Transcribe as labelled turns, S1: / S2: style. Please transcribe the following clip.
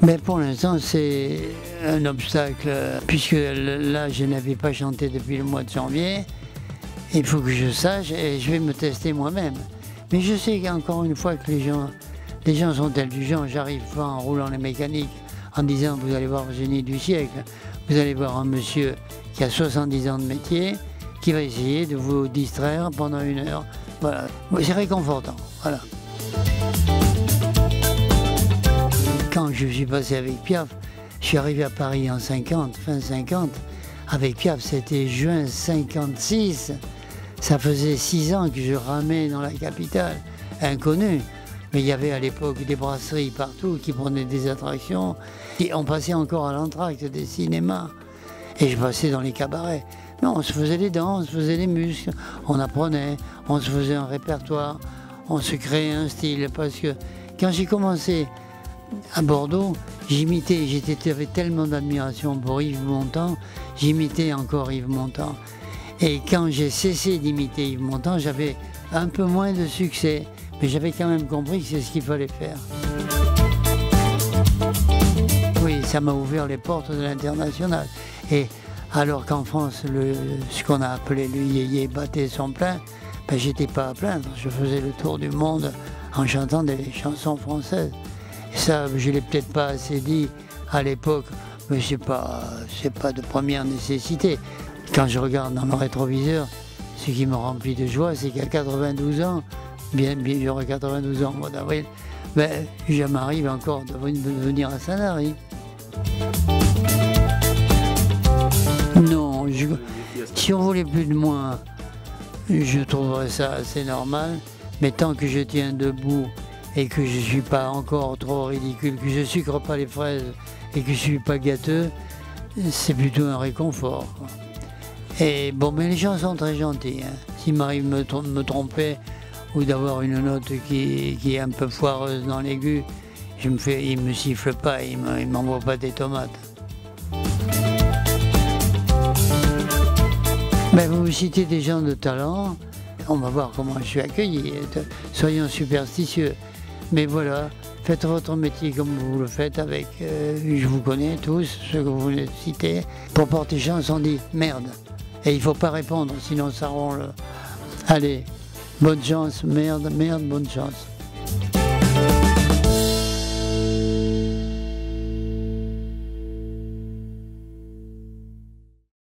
S1: Mais pour l'instant, c'est un obstacle, puisque là, je n'avais pas chanté depuis le mois de janvier. Il faut que je sache et je vais me tester moi-même. Mais je sais qu'encore une fois que les gens sont intelligents. J'arrive pas en roulant les mécaniques en disant vous allez voir le génie du siècle. Vous allez voir un monsieur qui a 70 ans de métier, qui va essayer de vous distraire pendant 1 heure. Voilà, c'est réconfortant. Voilà. Quand je suis passé avec Piaf, je suis arrivé à Paris en 50, fin 50. Avec Piaf, c'était juin 56. Ça faisait 6 ans que je ramais dans la capitale, inconnu. Mais il y avait à l'époque des brasseries partout qui prenaient des attractions. Et on passait encore à l'entracte des cinémas. Et je passais dans les cabarets. Non, on se faisait des dents, on se faisait des muscles, on apprenait, on se faisait un répertoire, on se créait un style. Parce que quand j'ai commencé à Bordeaux, j'imitais, j'avais tellement d'admiration pour Yves Montand, j'imitais encore Yves Montand. Et quand j'ai cessé d'imiter Yves Montand, j'avais un peu moins de succès. Mais j'avais quand même compris que c'est ce qu'il fallait faire. Oui, ça m'a ouvert les portes de l'international. Et alors qu'en France, ce qu'on a appelé le yéyé battait son plein, ben, j'étais pas à plaindre. Je faisais le tour du monde en chantant des chansons françaises. Et ça, je l'ai peut-être pas assez dit à l'époque, mais c'est pas de première nécessité. Quand je regarde dans le rétroviseur, ce qui me remplit de joie, c'est qu'à 92 ans, bien j'aurai 92 ans au mois d'avril, ben, je m'arrive encore de venir à Sanary. Non, si on voulait plus de moi, je trouverais ça assez normal, mais tant que je tiens debout et que je ne suis pas encore trop ridicule, que je ne sucre pas les fraises et que je ne suis pas gâteux, c'est plutôt un réconfort. Et bon, mais les gens sont très gentils. Hein. S'il m'arrive de me tromper ou d'avoir une note qui est un peu foireuse dans l'aigu, ils ne me sifflent pas, ils ne m'envoient pas des tomates. Mais vous citez des gens de talent, on va voir comment je suis accueilli. Soyons superstitieux. Mais voilà, faites votre métier comme vous le faites avec, je vous connais tous, ceux que vous venez de citer. Pour porter chance, on dit merde. Et il ne faut pas répondre, sinon ça rend le... Allez, bonne chance, merde, merde, bonne chance.